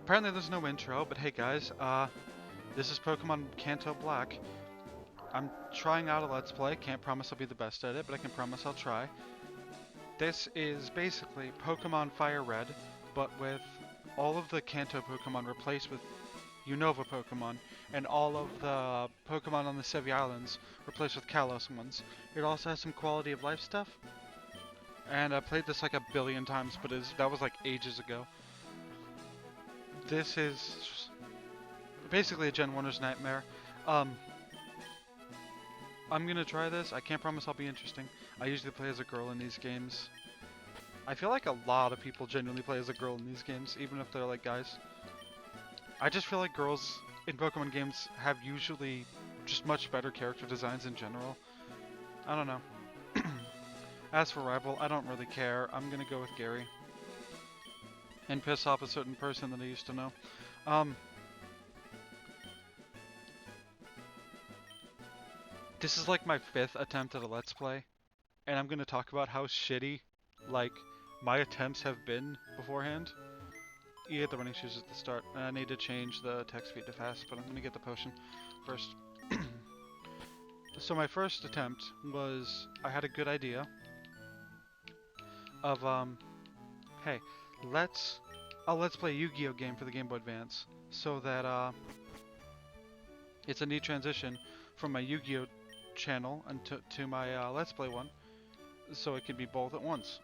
Apparently there's no intro, but hey guys, this is Pokemon Kanto Black. I'm trying out a Let's Play, can't promise I'll be the best at it, but I can promise I'll try. This is basically Pokemon Fire Red, but with all of the Kanto Pokemon replaced with Unova Pokemon, and all of the Pokemon on the Sevi Islands replaced with Kalos ones. It also has some quality of life stuff, and I played this like a billion times, but that was like ages ago. This is basically a Gen 1er's nightmare. I'm gonna try this. I can't promise I'll be interesting. I usually play as a girl in these games. I feel like a lot of people genuinely play as a girl in these games, even if they're like guys. I just feel like girls in Pokemon games have usually just much better character designs in general. I don't know. As for rival, I don't really care. I'm gonna go with Gary. And piss off a certain person that I used to know. This is like my 5th attempt at a Let's Play, and I'm gonna talk about how shitty, like, my attempts have been beforehand. You get the running shoes at the start, and I need to change the text speed to fast, but I'm gonna get the potion first. So my first attempt was, I had a good idea of, hey, let's play a Yu-Gi-Oh game for the Game Boy Advance, so that, it's a neat transition from my Yu-Gi-Oh channel and to my Let's Play one, so it could be both at once.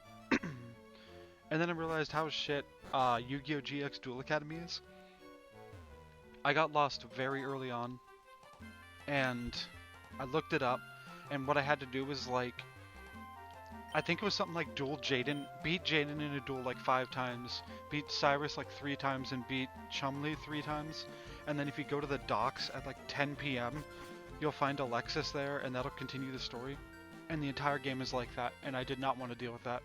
And then I realized how shit Yu-Gi-Oh GX Duel Academy is. I got lost very early on, and I looked it up, and what I had to do was like, I think it was something like beat Jaden in a duel like 5 times, beat Cyrus like 3 times, and beat Chumley 3 times. And then if you go to the docks at like 10 p.m., you'll find Alexis there, and that'll continue the story. And the entire game is like that, and I did not want to deal with that.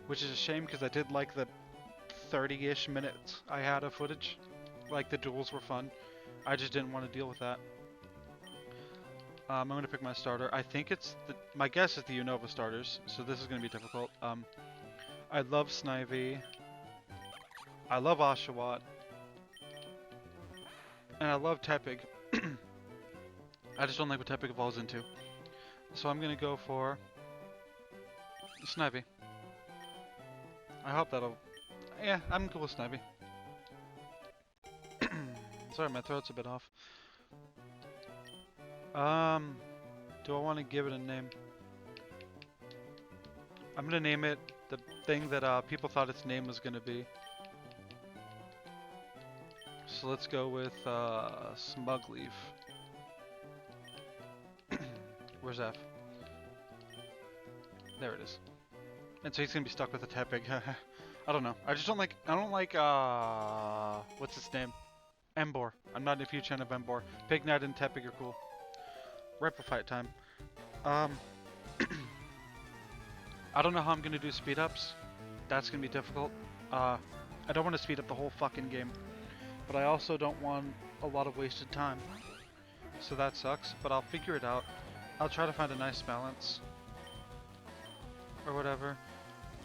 Which is a shame, because I did like the 30-ish minutes I had of footage. Like, the duels were fun. I just didn't want to deal with that. I'm going to pick my starter. I think my guess is the Unova starters, so this is going to be difficult. I love Snivy. I love Oshawott. And I love Tepig. I just don't like what Tepig evolves into. So I'm going to go for Snivy. I hope that'll... Yeah, I'm cool with Snivy. Sorry, my throat's a bit off. Do I want to give it a name? I'm gonna name it the thing that people thought its name was gonna be. So let's go with Smugleaf. Where's F? There it is. And so he's gonna be stuck with a Tepig. I don't know. I don't like what's its name? Embor. I'm not a huge fan of Embor. Pignat and Tepig are cool. Ripple fight time. I don't know how I'm gonna do speed ups. That's gonna be difficult. I don't want to speed up the whole fucking game, but I also don't want a lot of wasted time. So that sucks, but I'll figure it out. I'll try to find a nice balance. Or whatever.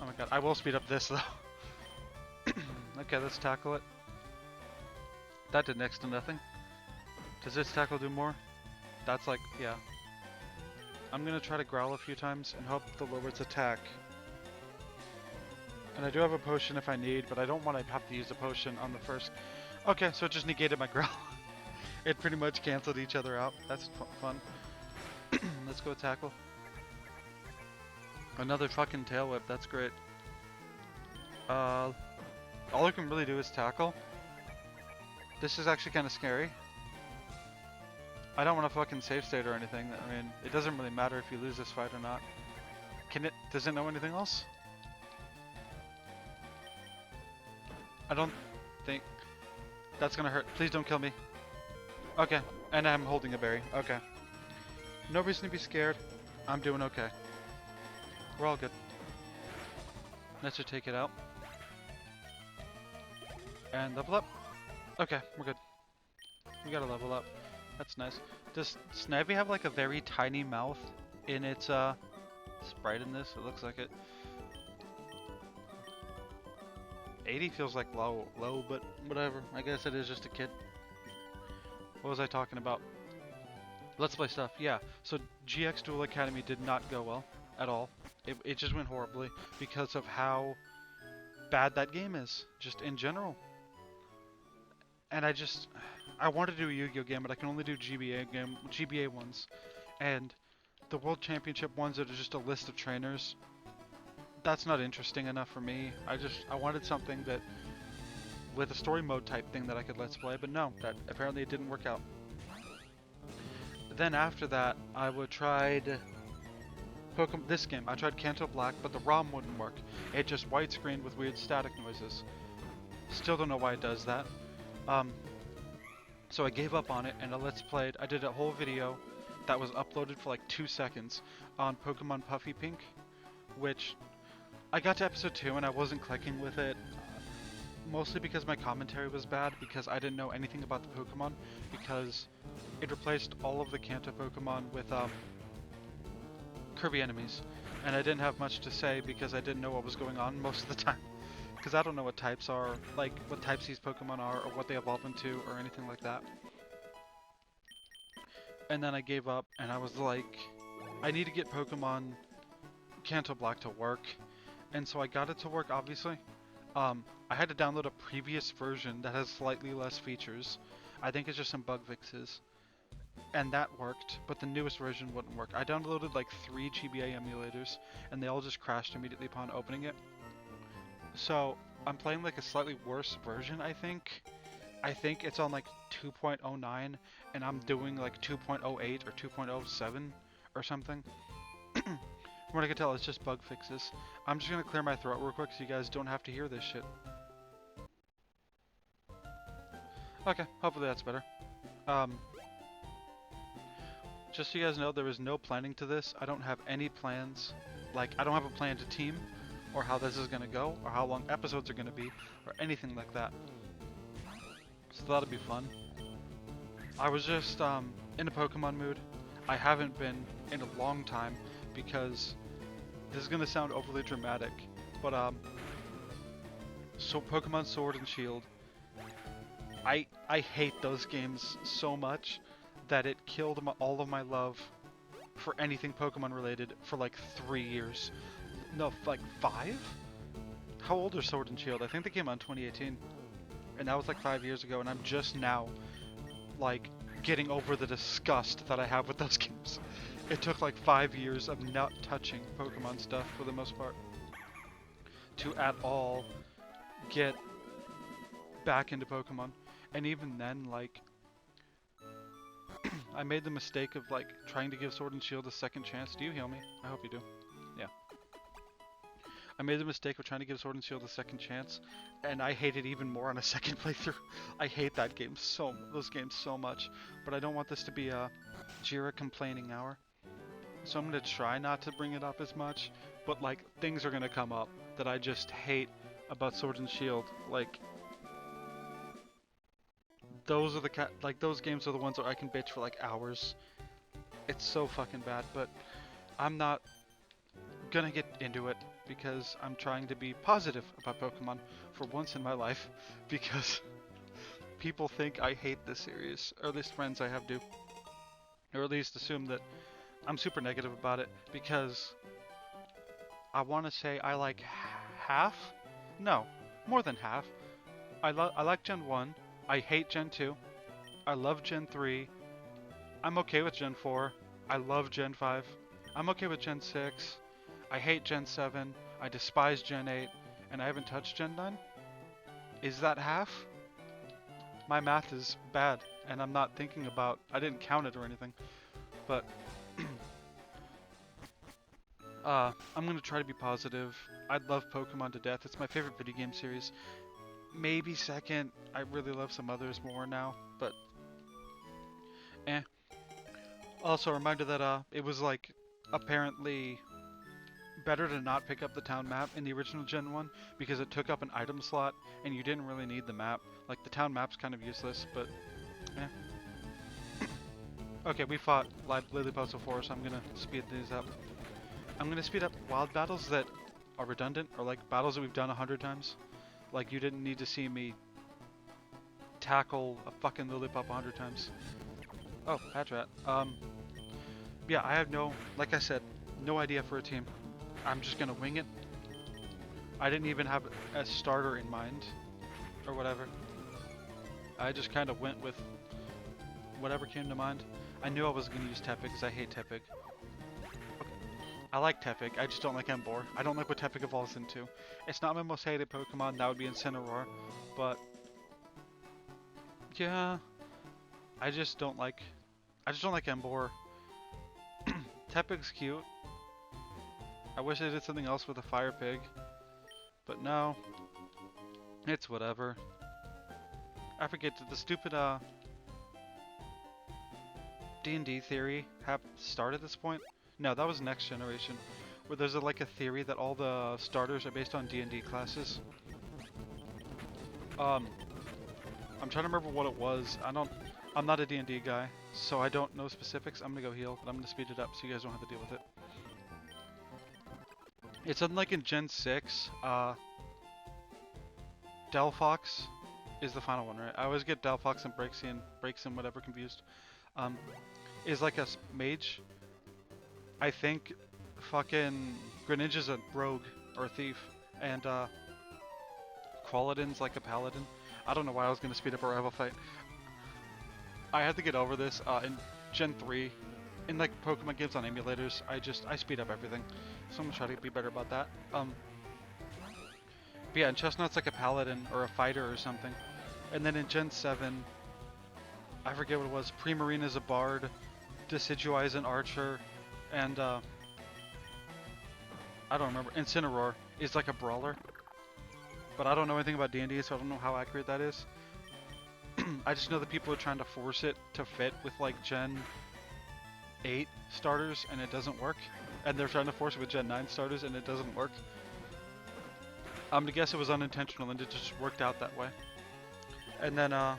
Oh my god, I will speed up this though. Okay, let's tackle it. That did next to nothing. Does this tackle do more? That's like, yeah. I'm gonna try to growl a few times and hope to lower its attack. And I do have a potion if I need, but I don't want to have to use a potion on the first. Okay, so it just negated my growl. It pretty much canceled each other out. That's fun. Let's go tackle. Another fucking tail whip, that's great. All I can really do is tackle. This is actually kind of scary. I don't want to fucking save state or anything. I mean, it doesn't really matter if you lose this fight or not. Does it know anything else? I don't think that's gonna hurt. Please don't kill me. Okay, and I'm holding a berry. Okay. No reason to be scared. I'm doing okay. We're all good. Let's just take it out. And level up. Okay, we're good. We gotta level up. That's nice. Does Snivy have like a very tiny mouth in its sprite in this? It looks like it. 80 feels like low, but whatever. I guess it is just a kid. What was I talking about? Let's play stuff. Yeah. So GX Duel Academy did not go well at all. It just went horribly because of how bad that game is, just in general. And I want to do a Yu-Gi-Oh game, but I can only do GBA ones, and the World Championship ones that are just a list of trainers. That's not interesting enough for me. I wanted something that with a story mode type thing that I could let's play, but no, that apparently it didn't work out. Then after that, I would tried Pokemon. This game, I tried Kanto Black, but the ROM wouldn't work. It just widescreened with weird static noises. Still don't know why it does that. So I gave up on it and I let's played. I did a whole video that was uploaded for like 2 seconds on Pokemon Puffy Pink, which I got to episode 2 and I wasn't clicking with it. Mostly because my commentary was bad, because I didn't know anything about the Pokemon, because it replaced all of the Kanto Pokemon with Kirby enemies, and I didn't have much to say because I didn't know what was going on most of the time. Because I don't know what types are, like what types these Pokemon are, or what they evolve into, or anything like that. And then I gave up, and I was like, I need to get Pokemon Kanto Black to work, and so I got it to work, obviously. I had to download a previous version that has slightly less features. I think it's just some bug fixes. And that worked, but the newest version wouldn't work. I downloaded like 3 GBA emulators, and they all just crashed immediately upon opening it. So, I'm playing like a slightly worse version, I think. I think it's on like 2.09, and I'm doing like 2.08 or 2.07 or something. From what I can tell, it's just bug fixes. I'm just gonna clear my throat real quick so you guys don't have to hear this shit. Okay, hopefully that's better. Just so you guys know, there is no planning to this. I don't have any plans. Like, I don't have a plan to team, or how this is gonna go, or how long episodes are gonna be, or anything like that. So that'll be fun. I was just in a Pokemon mood. I haven't been in a long time because this is gonna sound overly dramatic, but so Pokemon Sword and Shield. I hate those games so much that it killed all of my love for anything Pokemon related for like 3 years. No, like 5? How old are Sword and Shield? I think they came out in 2018. And that was like 5 years ago, and I'm just now, like, getting over the disgust that I have with those games. It took like 5 years of not touching Pokemon stuff, for the most part, to at all get back into Pokemon. And even then, like, I made the mistake of, like, trying to give Sword and Shield a second chance. Do you heal me? I hope you do. Yeah. I made the mistake of trying to give Sword and Shield a second chance, and I hate it even more on a second playthrough. I hate those games so much, but I don't want this to be a Jira complaining hour. So I'm gonna try not to bring it up as much, but like, things are gonna come up that I just hate about Sword and Shield. Like, those are those games are the ones where I can bitch for like hours. It's so fucking bad, but I'm not gonna get into it because I'm trying to be positive about Pokemon for once in my life, because people think I hate this series, or at least friends I have do, or at least assume that I'm super negative about it, because I want to say I like half? No, more than half. I like Gen 1, I hate Gen 2, I love Gen 3, I'm okay with Gen 4, I love Gen 5, I'm okay with Gen 6, I hate Gen 7, I despise Gen 8, and I haven't touched Gen 9? Is that half? My math is bad, and I'm not thinking about, I didn't count it or anything, but I'm gonna try to be positive. I love Pokemon to death. It's my favorite video game series. Maybe second. I really love some others more now, but eh. Also, a reminder that it was like apparently better to not pick up the town map in the original Gen 1 because it took up an item slot and you didn't really need the map. Like, the town map's kind of useless, but eh. Okay, we fought Lilliput before, so I'm gonna speed these up. I'm gonna speed up wild battles that are redundant, or like battles that we've done 100 times. Like, you didn't need to see me tackle a fucking Lillipop 100 times. Oh, hatch rat. Yeah, I have no, like I said, no idea for a team. I'm just gonna wing it. I didn't even have a starter in mind, or whatever. I just kind of went with whatever came to mind. I knew I was gonna use Tepig because I hate Tepig. I like Tepig, I just don't like Emboar. I don't like what Tepig evolves into. It's not my most hated Pokemon, that would be Incineroar, but yeah, I just don't like Emboar. Tepig's cute. I wish I did something else with a Fire Pig, but no, it's whatever. I forget, did the stupid D&D theory have start at this point? No, that was next generation, where there's like a theory that all the starters are based on D&D classes. I'm trying to remember what it was. I'm not a D&D guy, so I don't know specifics. I'm gonna go heal, but I'm gonna speed it up so you guys don't have to deal with it. It's unlike in Gen 6, Delphox is the final one, right? I always get Delphox and Braixen whatever confused. Is like a mage. I think fucking Greninja's a rogue or a thief, and Qualadin's like a paladin. I don't know why I was gonna speed up a rival fight. I had to get over this in Gen 3. In like Pokemon games on emulators, I speed up everything. So I'm gonna try to be better about that. But yeah, and Chestnut's like a paladin or a fighter or something. And then in Gen 7, I forget what it was. Primarina's a bard, Decidueye's an archer, and I don't remember. Incineroar is like a brawler. But I don't know anything about D&D, so I don't know how accurate that is. I just know that people are trying to force it to fit with like Gen 8 starters, and it doesn't work. And they're trying to force it with Gen 9 starters, and it doesn't work. I'm gonna guess it was unintentional, and it just worked out that way. And then, I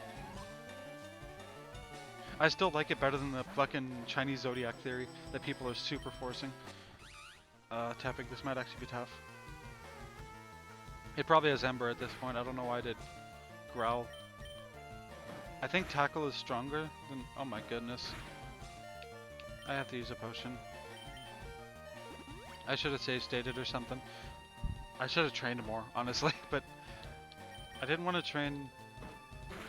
still like it better than the fucking Chinese Zodiac theory that people are super forcing. Tepig, this might actually be tough. It probably has Ember at this point. I don't know why I did Growl. I think Tackle is stronger than... Oh my goodness. I have to use a potion. I should have save stated or something. I should have trained more, honestly, but I didn't want to train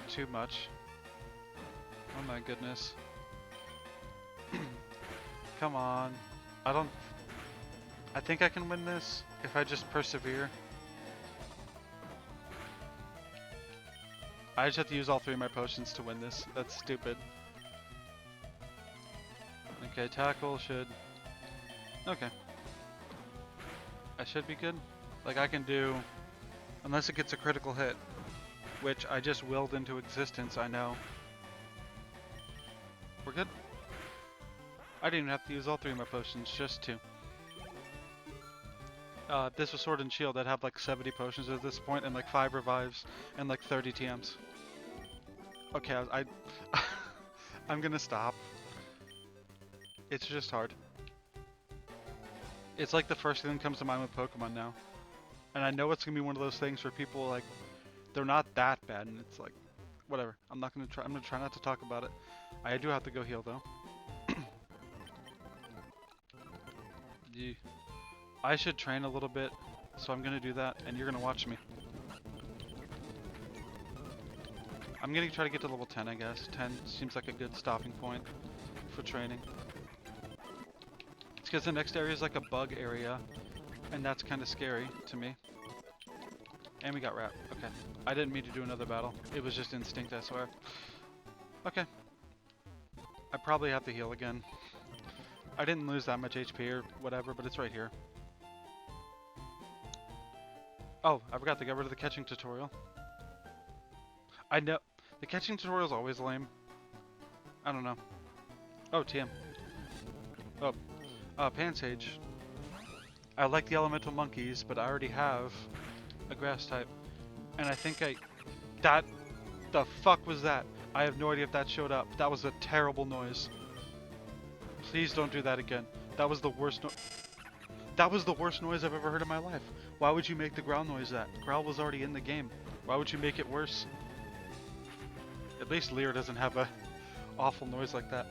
too much. Oh my goodness. Come on. I think I can win this if I just persevere. I just have to use all 3 of my potions to win this. That's stupid. Okay, Tackle should... Okay. I should be good. Like, I can do... Unless it gets a critical hit. Which I just willed into existence, I know. We're good? I didn't even have to use all 3 of my potions, just 2. This was Sword and Shield, I'd have like 70 potions at this point, and like 5 revives, and like 30 TMs. Okay, I'm gonna stop. It's just hard. It's like the first thing that comes to mind with Pokemon now. And I know it's gonna be one of those things where people like, they're not that bad, and it's like, whatever. I'm gonna try not to talk about it. I do have to go heal though. Yeah. I should train a little bit, so I'm gonna do that, and you're gonna watch me. I'm gonna try to get to level 10, I guess. 10 seems like a good stopping point for training. It's because the next area is like a bug area, and that's kind of scary to me. And we got wrapped. Okay. I didn't mean to do another battle. It was just instinct, I swear. Okay. I probably have to heal again. I didn't lose that much HP or whatever, but it's right here. Oh, I forgot to get rid of the catching tutorial. I know. The catching tutorial is always lame. I don't know. Oh, TM. Oh. Pansage. I like the elemental monkeys, but I already have a grass type. And I think the fuck was that? I have no idea if that showed up. That was a terrible noise. Please don't do that again. That was the worst That was the worst noise I've ever heard in my life. Why would you make the growl noise that? Growl was already in the game. Why would you make it worse? At least Lear doesn't have a awful noise like that.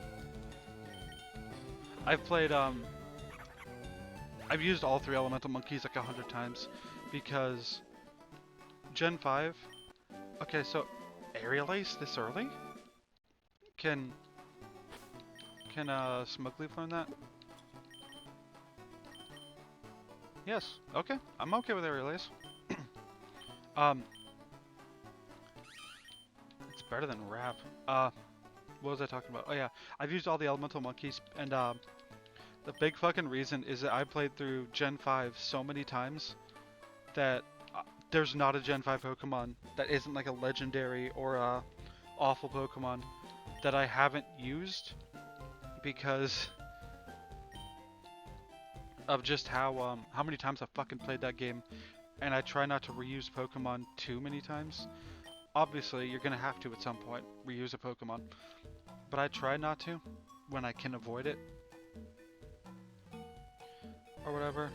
I've played, I've used all 3 elemental monkeys like 100 times because Gen 5. Okay, so Aerial Ace this early? Can Smugleaf learn that? Yes. Okay. I'm okay with Aerial Ace. It's better than Rap. What was I talking about? Oh yeah, I've used all the elemental monkeys, and the big fucking reason is that I played through Gen 5 so many times that there's not a Gen 5 Pokemon that isn't like a legendary or a awful Pokemon that I haven't used because of just how many times I've fucking played that game, and I try not to reuse Pokemon too many times. Obviously, you're gonna have to at some point reuse a Pokemon, but I try not to when I can avoid it or whatever.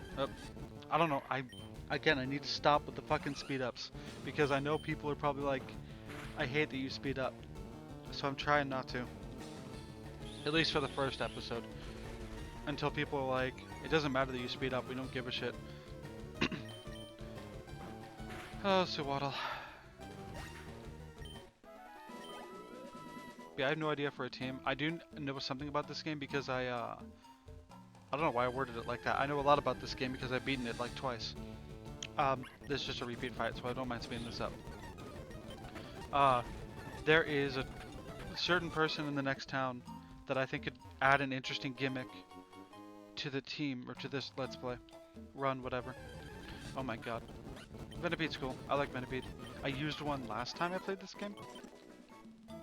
I don't know. I need to stop with the fucking speed ups because I know people are probably like, I hate that you speed up, so I'm trying not to. At least for the first episode, until people are like, it doesn't matter that you speed up. We don't give a shit. Oh, Suwaddle. Yeah, I have no idea for a team. I do know something about this game because I don't know why I worded it like that. I know a lot about this game because I've beaten it like twice. This is just a repeat fight, so I don't mind speeding this up. There is a certain person in the next town that I think could add an interesting gimmick to the team, or to this Let's Play. Run, whatever. Oh my god. Venipede's cool. I like Venipede. I used one last time I played this game.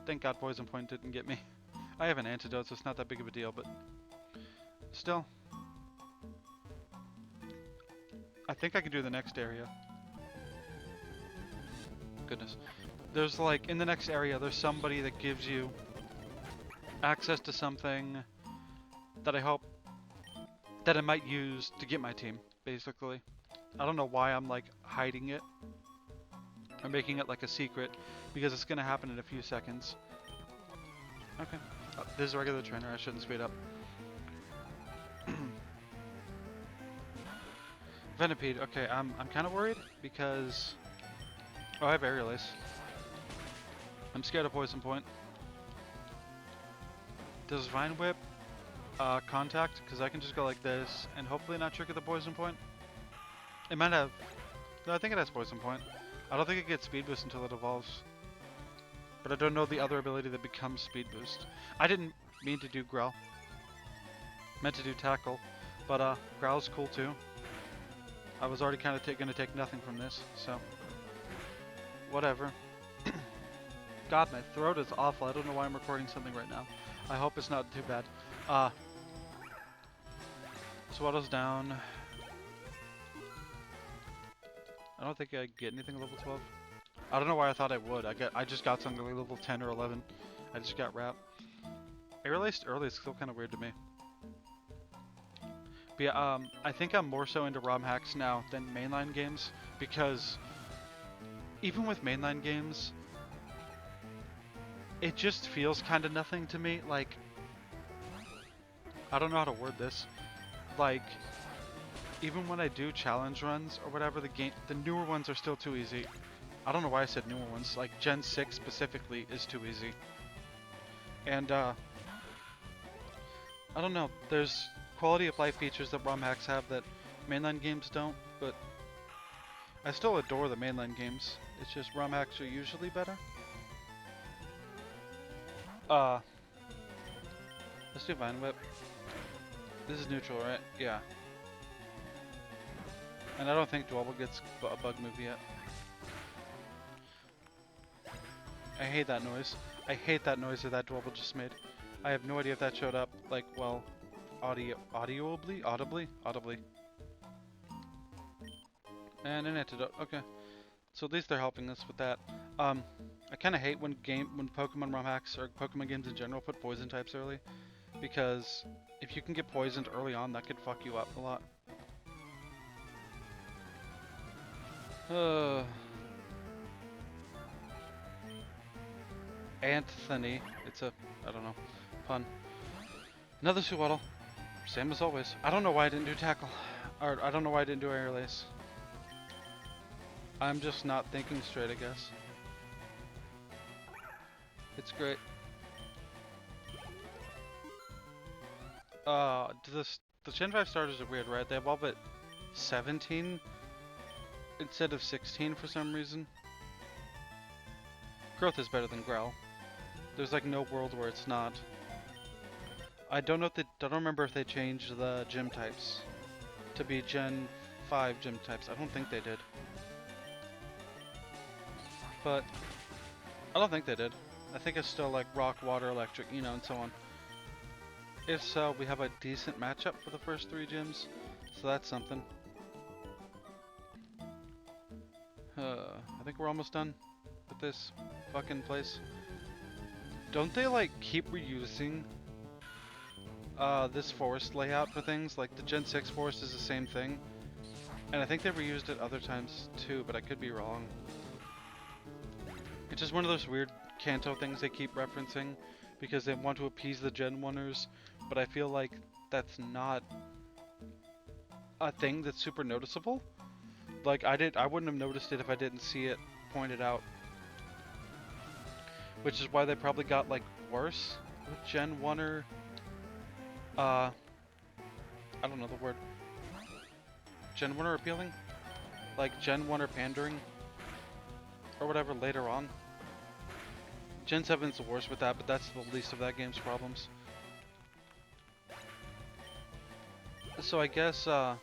Thank god Poison Point didn't get me. I have an antidote, so it's not that big of a deal, but still. I think I can do the next area. Goodness. There's like, in the next area, there's somebody that gives you access to something that I hope that I might use to get my team, basically. I don't know why I'm like hiding it or making it like a secret, because it's gonna happen in a few seconds. Okay. This is a regular trainer, I shouldn't speed up. Venipede, okay, I'm kind of worried because... Oh, I have Aerial Ace. I'm scared of Poison Point. Does Vine Whip contact? Because I can just go like this and hopefully not trigger the Poison Point. It might have... No, I think it has Poison Point. I don't think it gets Speed Boost until it evolves. But I don't know the other ability that becomes Speed Boost. I didn't mean to do Growl. Meant to do Tackle. But Growl's cool too. I was already kind of going to take nothing from this, so... Whatever. God, my throat is awful. I don't know why I'm recording something right now. I hope it's not too bad. Swaddle's down. I don't think I get anything level 12. I don't know why I thought I would. I just got something like level 10 or 11. I just got Wrap. Aerial Ace early is still kind of weird to me. But yeah, I think I'm more so into ROM hacks now than mainline games, because even with mainline games, it just feels kind of nothing to me. Like, I don't know how to word this. Like, even when I do challenge runs or whatever, the newer ones are still too easy. I don't know why I said newer ones. Like, Gen 6 specifically is too easy. And, I don't know. There's quality of life features that ROM hacks have that mainline games don't, but I still adore the mainline games. It's just ROM hacks are usually better. Let's do Vine Whip. This is neutral, right? Yeah. And I don't think Dwebble gets a bug move yet. I hate that noise. I hate that noise that Dwebble just made. I have no idea if that showed up, like, well, audibly? And an antidote, okay. So at least they're helping us with that. I kind of hate when Pokemon ROM hacks or Pokemon games in general put poison types early, because if you can get poisoned early on, that could fuck you up a lot. Uh, Anthony. It's a, I don't know, pun. Another Suwaddle. Same as always. I don't know why I didn't do tackle. Or, I don't know why I didn't do air lace. I'm just not thinking straight, I guess. It's great. The Gen 5 starters are weird, right? They evolve at 17 instead of 16 for some reason. Growth is better than Growl. There's like no world where it's not. I don't know if they, I don't remember if they changed the gym types to be Gen 5 gym types. I don't think they did. But I don't think they did. I think it's still like rock, water, electric, you know, and so on. If so, we have a decent matchup for the first 3 gyms, so that's something. I think we're almost done with this fucking place. Don't they like keep reusing this forest layout for things? Like the Gen 6 forest is the same thing, and I think they reused it other times too, but I could be wrong. It's just one of those weird Kanto things they keep referencing because they want to appease the Gen 1ers, but I feel like that's not a thing that's super noticeable. Like I wouldn't have noticed it if I didn't see it pointed out. Which is why they probably got like worse with Gen 1er. I don't know the word. Gen 1er appealing? Like Gen 1er pandering? Or whatever later on. Gen 7's the worst with that, but that's the least of that game's problems. So I guess I'm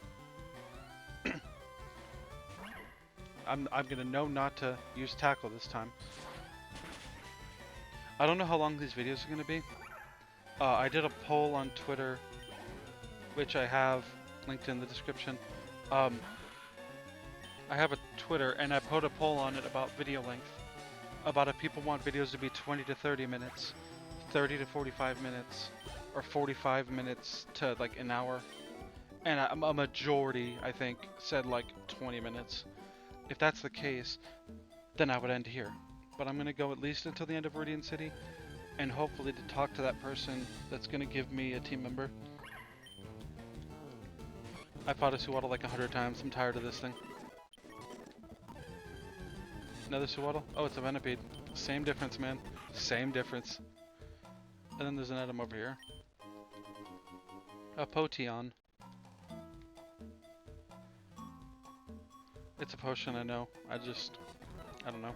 gonna know not to use tackle this time. I don't know how long these videos are gonna be. I did a poll on Twitter, which I have linked in the description. I have a Twitter, and I put a poll on it about video length. About if people want videos to be 20 to 30 minutes, 30 to 45 minutes, or 45 minutes to like an hour. And a majority, I think, said like 20 minutes. If that's the case, then I would end here. But I'm going to go at least until the end of Viridian City, and hopefully to talk to that person that's going to give me a team member. I fought a Suwaddle like 100 times. I'm tired of this thing. Another Suwaddle? Oh, it's a Venipede. Same difference, man. Same difference. And then there's an item over here. A Potion. It's a potion, I know. I don't know.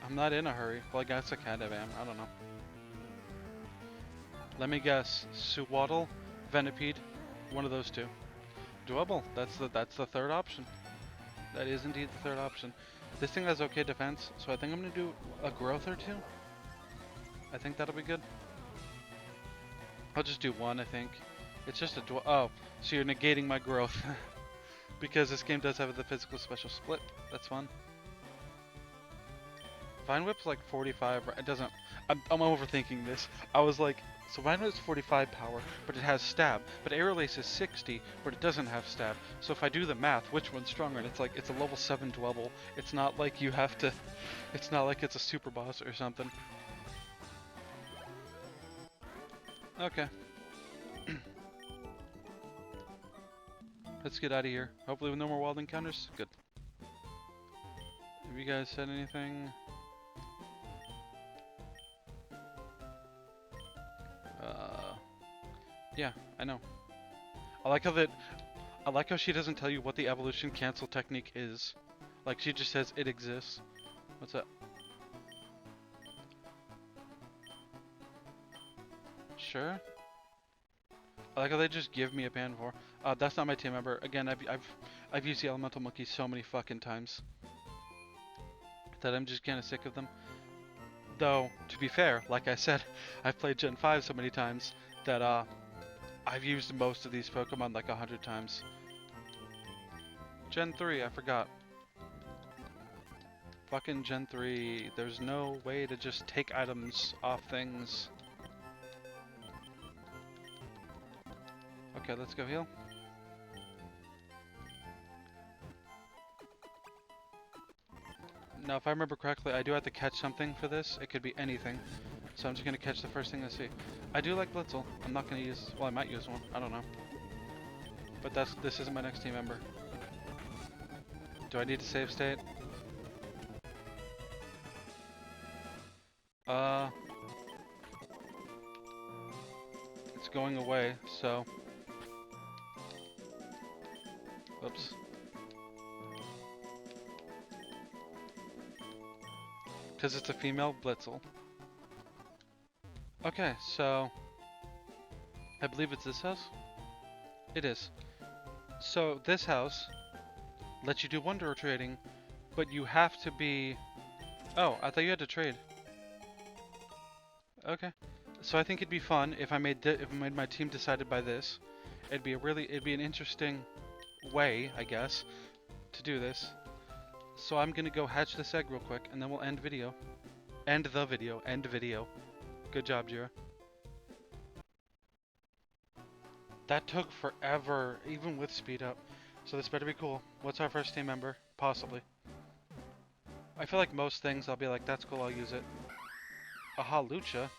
I'm not in a hurry. Well, I guess I kind of am. I don't know. Let me guess. Suwaddle, Venipede, one of those two. Doable. That's the third option. That is indeed the third option. This thing has okay defense, so I think I'm gonna do a growth or 2. I think that'll be good. I'll just do 1, I think. It's just a oh, so you're negating my growth. Because this game does have the physical special split. That's fun. Vine Whip's like 45. It doesn't. I'm overthinking this. I was like, so Vine Whip's 45 power, but it has stab. But Air Lace is 60, but it doesn't have stab. So if I do the math, which one's stronger? And it's like it's a level 7 Dwebble. It's not like you have to. It's not like it's a super boss or something. Okay. Let's get out of here. Hopefully with no more wild encounters. Good. Have you guys said anything? Yeah, I know. I like how she doesn't tell you what the evolution cancel technique is. Like she just says it exists. What's up? Sure. I like how they just give me a band for. That's not my team member. Again, I've used the elemental monkey so many fucking times that I'm just kind of sick of them. Though, to be fair, like I said, I've played Gen 5 so many times that I've used most of these Pokemon like 100 times. Gen 3, I forgot. Fucking Gen 3, there's no way to just take items off things. Okay, let's go heal. Now, if I remember correctly, I do have to catch something for this. It could be anything. So I'm just gonna catch the first thing I see. I do like Blitzel. I'm not gonna use, well, I might use one. I don't know. But this isn't my next team member. Do I need to save state? It's going away, so. Oops. Because it's a female Blitzel. Okay, so. I believe it's this house? It is. So, this house lets you do wonder trading, but you have to be. Oh, I thought you had to trade. Okay. So I think it'd be fun if I made my team decided by this. It'd be an interesting way, I guess, to do this. So I'm gonna go hatch this egg real quick, and then we'll end video. End the video. End video. Good job, Jira. That took forever, even with speed up. So this better be cool. What's our first team member? Possibly. I feel like most things I'll be like, that's cool, I'll use it. A Halucha?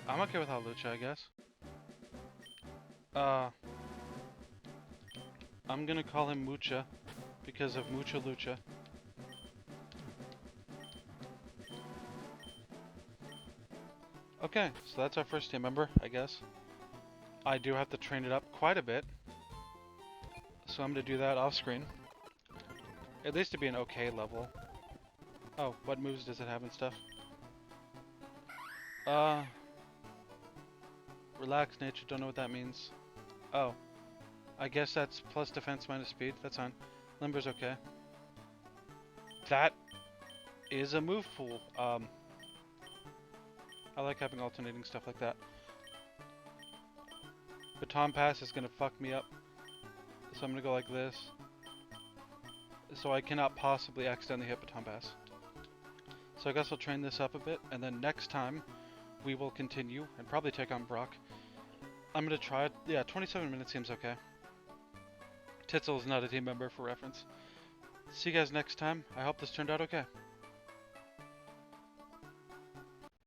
I'm okay with Halucha, I guess. I'm gonna call him Mucha because of Mucha Lucha. Okay, so that's our first team member, I guess. I do have to train it up quite a bit. So I'm gonna do that off screen. At least to be an okay level. Oh, what moves does it have and stuff? Relax nature, don't know what that means. Oh. I guess that's plus defense minus speed, that's fine. Limber's okay. That is a move pool. I like having alternating stuff like that. Baton pass is gonna fuck me up. So I'm gonna go like this. So I cannot possibly accidentally hit baton pass. So I guess I'll train this up a bit, and then next time we will continue and probably take on Brock. I'm gonna try it. Yeah, 27 minutes seems okay. Titzel is not a team member for reference. See you guys next time. I hope this turned out okay.